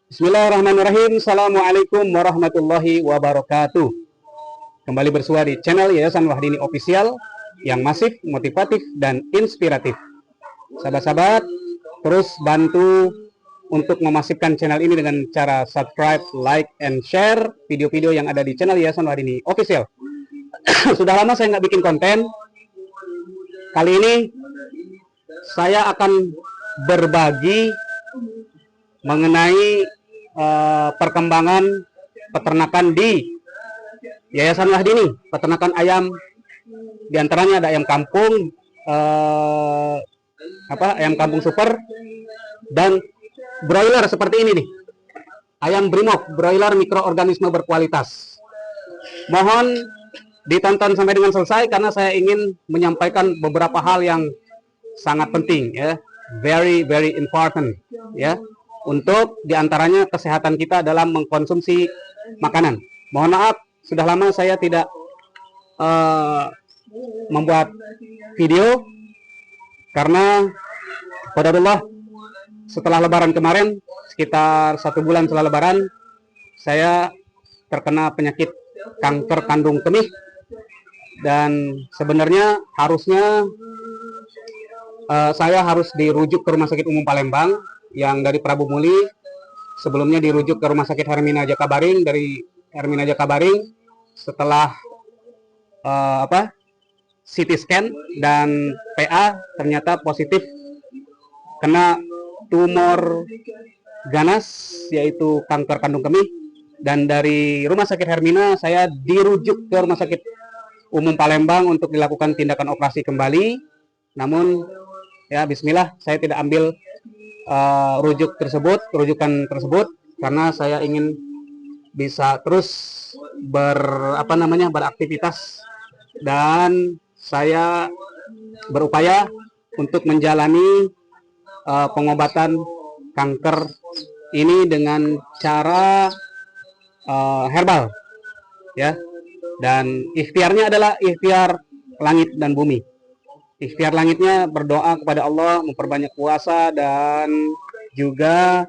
Bismillahirrahmanirrahim. Assalamualaikum warahmatullahi wabarakatuh. Kembali bersua di channel Yayasan Wahdini Official yang masif, motivatif, dan inspiratif. Sahabat-sahabat, terus bantu untuk memasifkan channel ini dengan cara subscribe, like, and share video-video yang ada di channel Yayasan Wahdini Official. Sudah lama saya nggak bikin konten. Kali ini saya akan berbagi mengenai perkembangan peternakan di Yayasan Wahdini, peternakan ayam. Di antaranya ada ayam kampung, ayam kampung super, dan broiler seperti ini nih, ayam Brimob, broiler mikroorganisme berkualitas. Mohon ditonton sampai dengan selesai karena saya ingin menyampaikan beberapa hal yang sangat penting, ya, very important, ya, untuk diantaranya kesehatan kita dalam mengkonsumsi makanan. Mohon maaf, sudah lama saya tidak membuat video karena qadarullah setelah lebaran kemarin, sekitar 1 bulan setelah lebaran, saya terkena penyakit kanker kandung kemih. Dan sebenarnya harusnya saya harus dirujuk ke Rumah Sakit Umum Palembang yang dari Prabu Muli. Sebelumnya dirujuk ke Rumah Sakit Hermina Jakabaring. Dari Hermina Jakabaring setelah CT scan dan PA ternyata positif kena tumor ganas, yaitu kanker kandung kemih. Dan dari Rumah Sakit Hermina saya dirujuk ke Rumah Sakit Umum Palembang untuk dilakukan tindakan operasi kembali. Namun ya bismillah, saya tidak ambil rujukan tersebut karena saya ingin bisa terus beraktivitas, dan saya berupaya untuk menjalani pengobatan kanker ini dengan cara herbal, ya. Dan ikhtiarnya adalah ikhtiar langit dan bumi. Ikhtiar langitnya berdoa kepada Allah, memperbanyak puasa, dan juga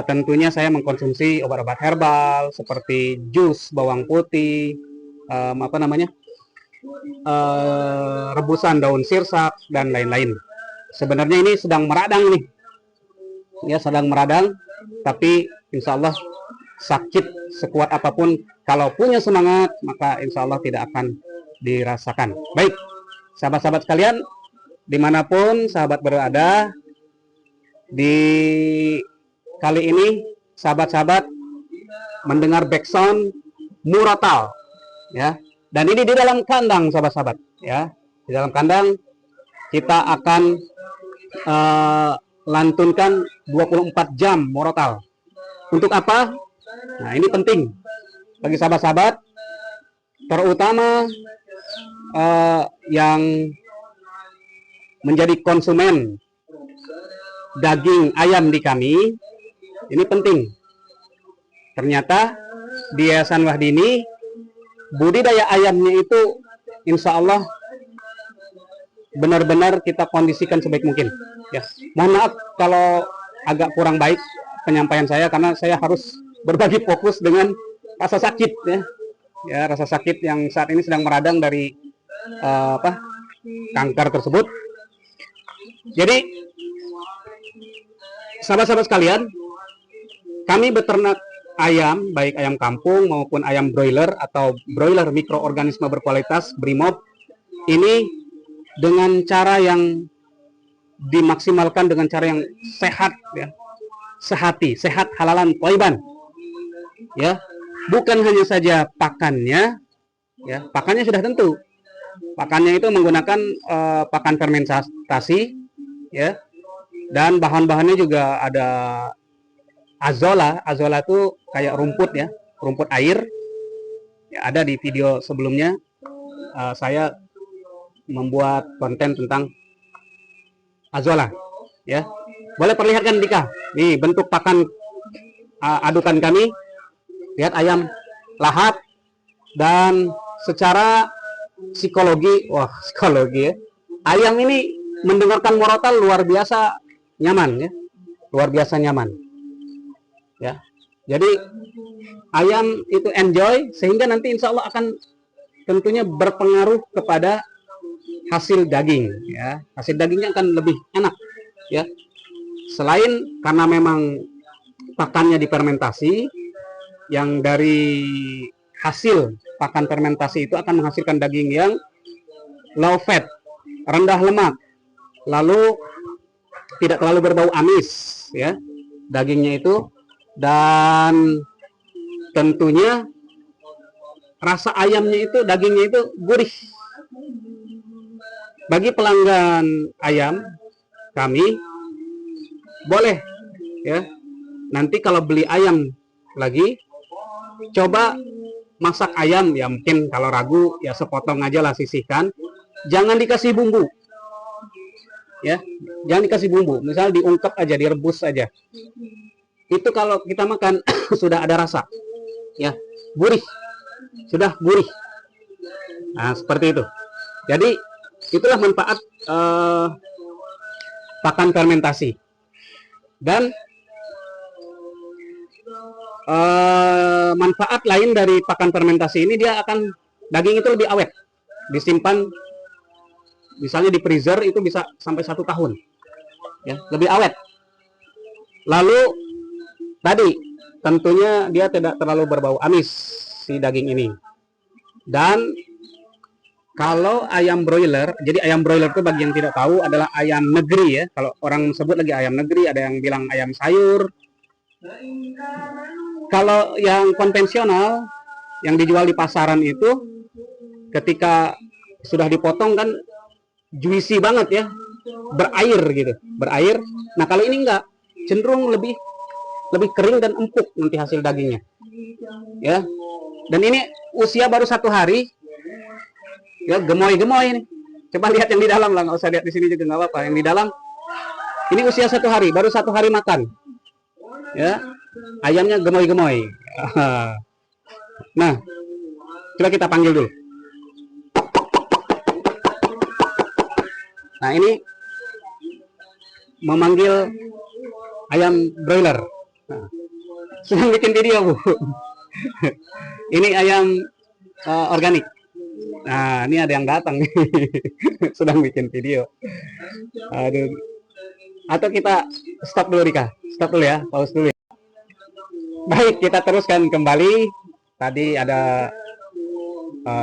tentunya saya mengkonsumsi obat-obat herbal seperti jus bawang putih, rebusan daun sirsak, dan lain-lain. Sebenarnya ini sedang meradang nih, ya, sedang meradang, tapi insya Allah sakit sekuat apapun, kalau punya semangat maka insya Allah tidak akan dirasakan. Baik, sahabat-sahabat sekalian, dimanapun sahabat berada, di kali ini sahabat-sahabat mendengar backsound murotal, ya. Dan ini di dalam kandang, sahabat-sahabat, ya. Di dalam kandang kita akan lantunkan 24 jam murotal. Untuk apa? Nah, ini penting bagi sahabat-sahabat, terutama yang menjadi konsumen daging ayam di kami. Ini penting. Ternyata di Yayasan Wahdini budidaya ayamnya itu insya Allah benar-benar kita kondisikan sebaik mungkin, ya. Mohon maaf kalau agak kurang baik penyampaian saya karena saya harus berbagi fokus dengan rasa sakit, ya, rasa sakit yang saat ini sedang meradang dari kanker tersebut. Jadi sahabat-sahabat sekalian, kami beternak ayam, baik ayam kampung maupun ayam broiler atau broiler mikroorganisme berkualitas Brimob, ini dengan cara yang dimaksimalkan, dengan cara yang sehat, ya, sehati, sehat, halalan, thayyiban, ya. Bukan hanya saja pakannya, ya, pakannya sudah tentu. Pakannya itu menggunakan pakan fermentasi, ya. Dan bahan-bahannya juga ada azola. Azola itu kayak rumput, ya, rumput air. Ya, ada di video sebelumnya saya membuat konten tentang azola, ya. Boleh perlihatkan Dika, nih bentuk pakan adukan kami. Lihat ayam lahap, dan secara psikologi, ya, ayam ini mendengarkan murotal luar biasa nyaman, ya, luar biasa nyaman. ya. Jadi ayam itu enjoy sehingga nanti insya Allah akan tentunya berpengaruh kepada hasil daging, ya. Hasil dagingnya akan lebih enak, ya. Selain karena memang pakannya difermentasi, yang dari hasil pakan fermentasi itu akan menghasilkan daging yang low fat, rendah lemak, lalu tidak terlalu berbau amis, ya, dagingnya itu. Dan tentunya rasa ayamnya itu, dagingnya itu gurih. Bagi pelanggan ayam kami, boleh, ya, nanti kalau beli ayam lagi, coba masak ayam, ya mungkin kalau ragu ya sepotong aja lah, sisihkan, jangan dikasih bumbu, ya, jangan dikasih bumbu, misal diungkep aja, direbus aja. Itu kalau kita makan sudah ada rasa, ya, gurih, sudah gurih. Nah, seperti itu. Jadi itulah manfaat pakan fermentasi. Dan manfaat lain dari pakan fermentasi ini, dia akan, daging itu lebih awet, disimpan misalnya di freezer itu bisa sampai 1 tahun, ya, lebih awet. Lalu tadi tentunya dia tidak terlalu berbau amis si daging ini. Dan kalau ayam broiler, jadi ayam broiler itu bagi yang tidak tahu adalah ayam negeri, ya. Kalau orang sebut lagi ayam negeri, ada yang bilang ayam sayur. Kalau yang konvensional yang dijual di pasaran itu ketika sudah dipotong kan juicy banget, ya, berair gitu, berair. Nah, kalau ini enggak, cenderung lebih kering dan empuk nanti hasil dagingnya, ya. Dan ini usia baru 1 hari, ya, gemoy-gemoy ini. Coba lihat yang di dalam lah, nggak usah lihat di sini juga nggak apa-apa. Yang di dalam ini usia 1 hari, baru 1 hari makan, ya. Ayamnya gemoy-gemoy. Nah, coba kita panggil dulu. Nah, ini memanggil ayam broiler. Nah, sedang bikin video, Bu. Ini ayam organik. Nah, ini ada yang datang nih. Sedang bikin video. Aduh. Atau kita stop dulu, Rika. Stop dulu ya, pause dulu ya. Baik, kita teruskan kembali. Tadi ada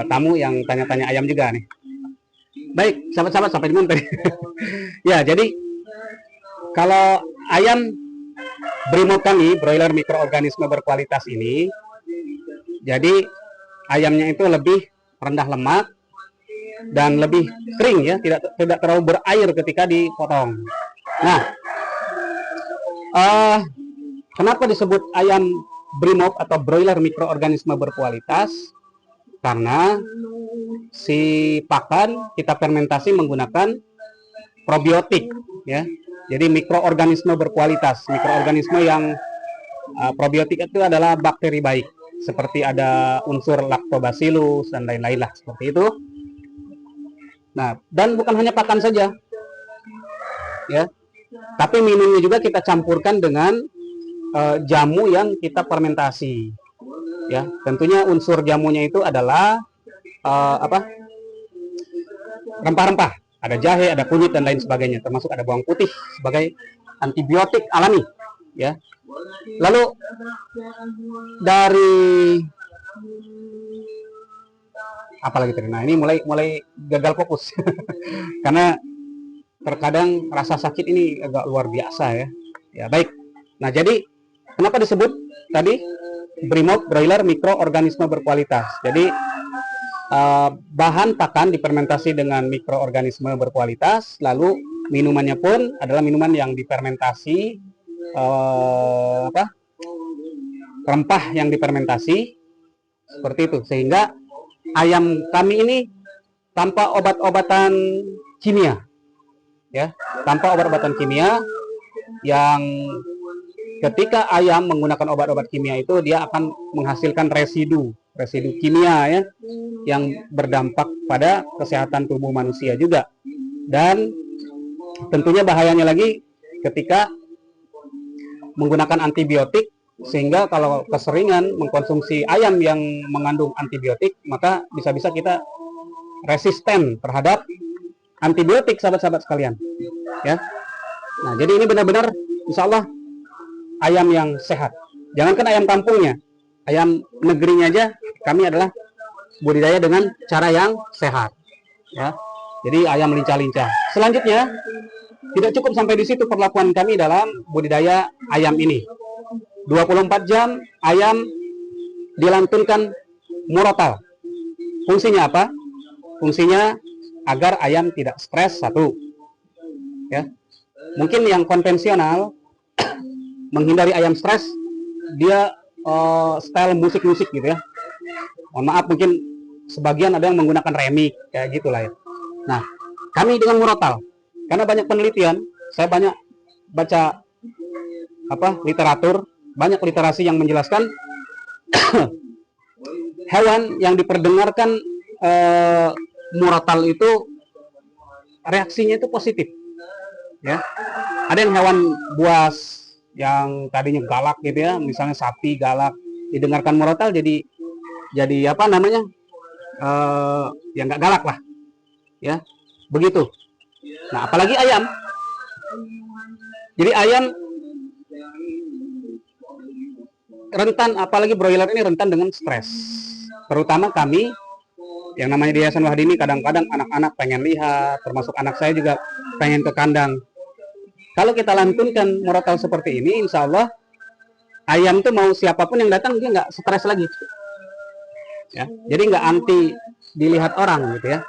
tamu yang tanya-tanya ayam juga nih. Baik, sahabat-sahabat, sampai di mana tadi? Ya, jadi kalau ayam Brimob kami, broiler mikroorganisme berkualitas ini, jadi ayamnya itu lebih rendah lemak dan lebih kering, ya, tidak terlalu berair ketika dipotong. Nah, kenapa disebut ayam Brimob atau broiler mikroorganisme berkualitas? Karena si pakan kita fermentasi menggunakan probiotik, ya. Jadi mikroorganisme berkualitas, mikroorganisme yang probiotik itu adalah bakteri baik, seperti ada unsur lactobacillus dan lain-lain lah, seperti itu. Nah, dan bukan hanya pakan saja, ya, tapi minumnya juga kita campurkan dengan jamu yang kita fermentasi, ya. Tentunya unsur jamunya itu adalah rempah-rempah. Ada jahe, ada kunyit dan lain sebagainya, termasuk ada bawang putih sebagai antibiotik alami, ya. Lalu dari apa lagi tadi? Nah, ini mulai gagal fokus karena terkadang rasa sakit ini agak luar biasa, ya. Ya, baik. Nah, jadi kenapa disebut tadi Brimob broiler mikroorganisme berkualitas? Jadi bahan pakan difermentasi dengan mikroorganisme berkualitas, lalu minumannya pun adalah minuman yang difermentasi, rempah yang difermentasi, seperti itu. Sehingga ayam kami ini tanpa obat-obatan kimia, ya, tanpa obat-obatan kimia, yang ketika ayam menggunakan obat-obat kimia itu dia akan menghasilkan residu kimia, ya, yang berdampak pada kesehatan tubuh manusia juga. Dan tentunya bahayanya lagi ketika menggunakan antibiotik Sehingga kalau keseringan mengkonsumsi ayam yang mengandung antibiotik, maka bisa-bisa kita resisten terhadap antibiotik, sahabat-sahabat sekalian. Ya. Nah, jadi ini benar-benar insya Allah ayam yang sehat. Jangankan ayam kampungnya, ayam negerinya aja kami adalah budidaya dengan cara yang sehat. Ya. Jadi ayam lincah-lincah. Selanjutnya, tidak cukup sampai di situ perlakuan kami dalam budidaya ayam ini. 24 jam ayam dilantunkan murotal. Fungsinya apa? Fungsinya agar ayam tidak stres, satu. Ya. Mungkin yang konvensional menghindari ayam stres, dia style musik-musik gitu ya. Mohon maaf, mungkin sebagian ada yang menggunakan remix kayak gitulah ya. Nah, kami dengan murotal, karena banyak penelitian, saya banyak baca literatur, banyak literasi yang menjelaskan hewan yang diperdengarkan murotal itu reaksinya itu positif. Ya, ada yang hewan buas yang tadinya galak gitu ya, misalnya sapi galak, didengarkan murotal jadi apa namanya, yang nggak galak lah, ya begitu. Nah, apalagi ayam. Jadi ayam rentan, apalagi broiler ini rentan dengan stres. Terutama kami yang namanya di Yayasan Wahdini, kadang-kadang anak-anak pengen lihat, termasuk anak saya juga pengen ke kandang. Kalau kita lantunkan murotal seperti ini, insya Allah ayam tuh mau siapapun yang datang dia nggak stres lagi. Ya, jadi nggak anti dilihat orang gitu ya.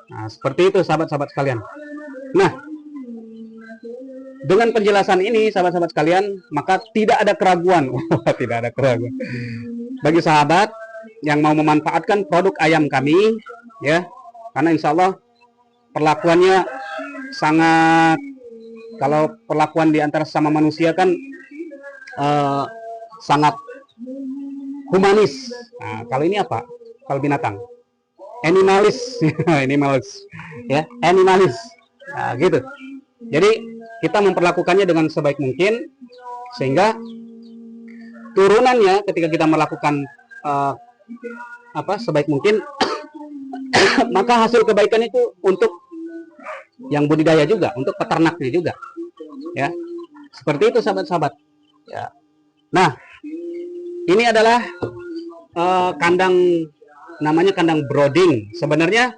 Nah, seperti itu sahabat-sahabat sekalian. Nah, dengan penjelasan ini sahabat-sahabat sekalian, maka tidak ada keraguan. Tidak ada keraguan bagi sahabat yang mau memanfaatkan produk ayam kami, ya, karena insya Allah perlakuannya sangat, kalau perlakuan di antara sama manusia kan sangat humanis. Nah, kalau ini apa? Kalau binatang, animalis, animalis, ya, animalis. Nah, gitu. Jadi kita memperlakukannya dengan sebaik mungkin, sehingga turunannya ketika kita melakukan sebaik mungkin, maka hasil kebaikan itu untuk yang budidaya juga, untuk peternaknya juga, ya. Seperti itu sahabat-sahabat. Ya. Nah, ini adalah kandang, namanya kandang brooding. Sebenarnya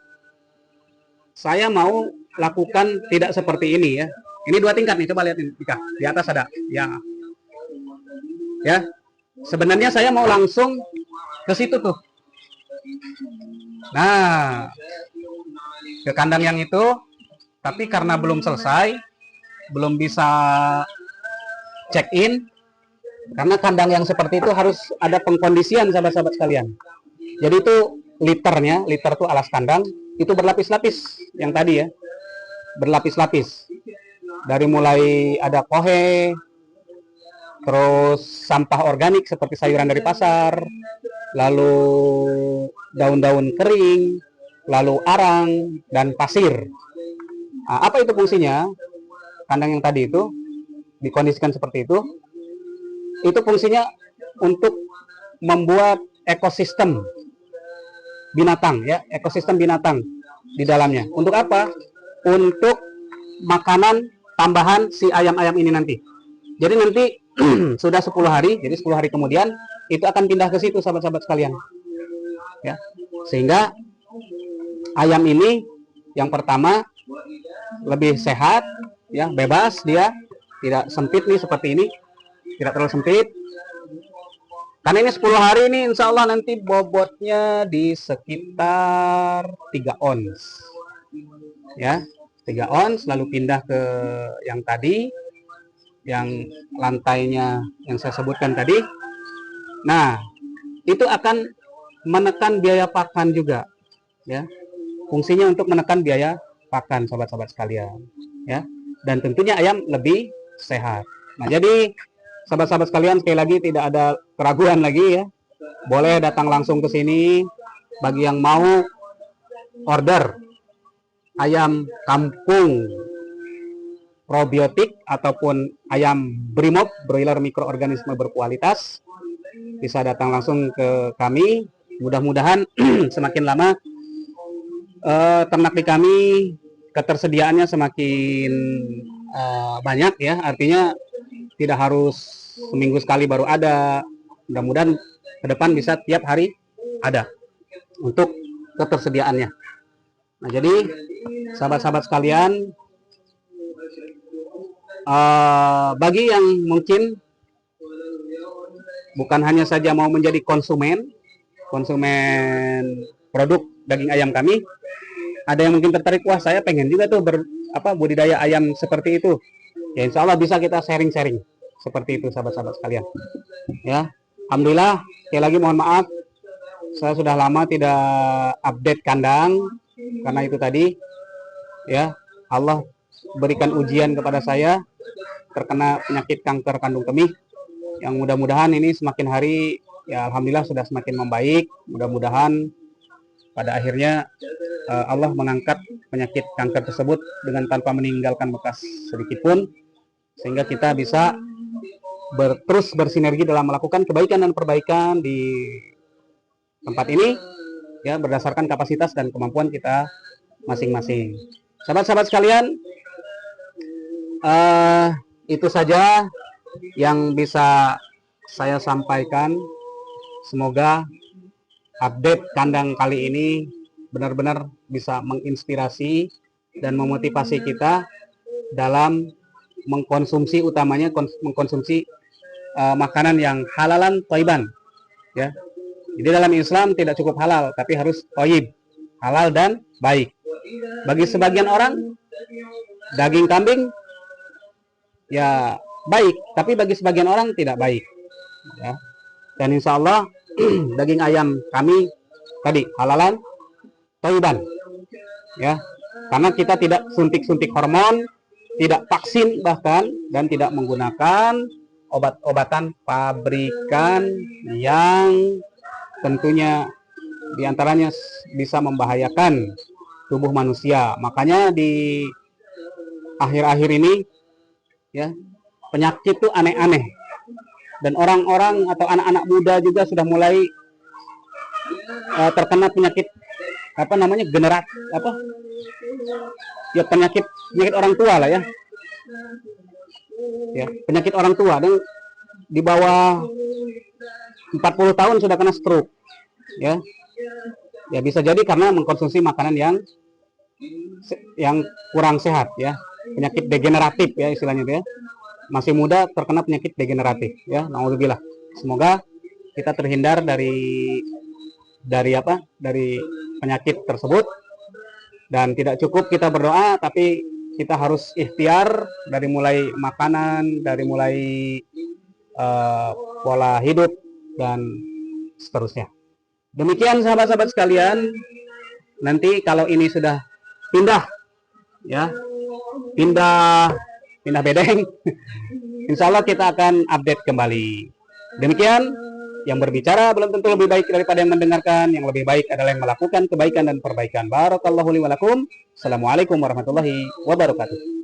saya mau lakukan tidak seperti ini ya. Ini 2 tingkat nih, coba lihat ini, di atas ada, ya. Ya, sebenarnya saya mau langsung ke situ tuh. Nah, ke kandang yang itu, tapi karena belum selesai, belum bisa check in, karena kandang yang seperti itu harus ada pengkondisian sahabat-sahabat sekalian. Jadi itu liternya, liter tuh alas kandang, itu berlapis-lapis yang tadi ya, berlapis-lapis. Dari mulai ada kohe, terus sampah organik seperti sayuran dari pasar, lalu daun-daun kering, lalu arang, dan pasir. Nah, apa itu fungsinya? Kandang yang tadi itu dikondisikan seperti itu fungsinya untuk membuat ekosistem binatang, ya, ekosistem binatang di dalamnya. Untuk apa? Untuk makanan tambahan si ayam-ayam ini nanti. Jadi nanti sudah 10 hari, jadi 10 hari kemudian itu akan pindah ke situ sahabat-sahabat sekalian. Ya. Sehingga ayam ini yang pertama lebih sehat, ya, bebas dia, tidak sempit nih seperti ini, tidak terlalu sempit. Karena ini 10 hari ini insya Allah nanti bobotnya di sekitar 3 ons. Ya, 3 ons, lalu pindah ke yang tadi, yang lantainya yang saya sebutkan tadi. Nah, itu akan menekan biaya pakan juga, ya. Fungsinya untuk menekan biaya pakan sahabat-sahabat sekalian, ya. Dan tentunya ayam lebih sehat. Nah, jadi sahabat-sahabat sekalian, sekali lagi tidak ada keraguan lagi ya. Boleh datang langsung ke sini bagi yang mau order ayam kampung probiotik ataupun ayam Brimob, broiler mikroorganisme berkualitas, bisa datang langsung ke kami. Mudah-mudahan semakin lama ternak di kami ketersediaannya semakin banyak ya, artinya tidak harus seminggu sekali baru ada. Mudah-mudahan ke depan bisa tiap hari ada untuk ketersediaannya. Nah, jadi sahabat-sahabat sekalian, bagi yang mungkin bukan hanya saja mau menjadi konsumen produk daging ayam kami, ada yang mungkin tertarik, wah saya pengen juga tuh budidaya ayam seperti itu. Ya insya Allah bisa kita sharing-sharing seperti itu sahabat-sahabat sekalian. Ya, alhamdulillah. Sekali lagi mohon maaf, saya sudah lama tidak update kandang karena itu tadi ya, Allah berikan ujian kepada saya terkena penyakit kanker kandung kemih, yang mudah-mudahan ini semakin hari ya alhamdulillah sudah semakin membaik. Mudah-mudahan pada akhirnya Allah mengangkat penyakit kanker tersebut dengan tanpa meninggalkan bekas sedikit pun, sehingga kita bisa terus bersinergi dalam melakukan kebaikan dan perbaikan di tempat ini ya, berdasarkan kapasitas dan kemampuan kita masing-masing. Sahabat-sahabat sekalian, itu saja yang bisa saya sampaikan. Semoga update kandang kali ini benar-benar bisa menginspirasi dan memotivasi kita dalam mengkonsumsi, utamanya mengkonsumsi makanan yang halalan thayyiban ya. Jadi dalam Islam tidak cukup halal, tapi harus thayyib, halal dan baik. Bagi sebagian orang daging kambing ya baik, tapi bagi sebagian orang tidak baik ya. Dan insya Allah daging ayam kami tadi halalan thayyiban ya, karena kita tidak suntik-suntik hormon, tidak vaksin bahkan, dan tidak menggunakan obat-obatan pabrikan yang tentunya diantaranya bisa membahayakan tubuh manusia. Makanya di akhir-akhir ini ya, penyakit itu aneh-aneh, dan orang-orang atau anak-anak muda juga sudah mulai terkena penyakit penyakit orang tua lah ya. Ya, penyakit orang tua, dan di bawah 40 tahun sudah kena stroke ya. Ya bisa jadi karena mengkonsumsi makanan yang kurang sehat ya, penyakit degeneratif ya istilahnya ya. Masih muda terkena penyakit degeneratif ya, naudzubillah. Semoga kita terhindar dari penyakit tersebut, dan tidak cukup kita berdoa, tapi kita harus ikhtiar dari mulai makanan, dari mulai pola hidup dan seterusnya. Demikian sahabat-sahabat sekalian, nanti kalau ini sudah pindah bedeng, insya Allah kita akan update kembali. Demikian, yang berbicara belum tentu lebih baik daripada yang mendengarkan. Yang lebih baik adalah yang melakukan kebaikan dan perbaikan. Barakallahu li wa lakum. Assalamualaikum warahmatullahi wabarakatuh.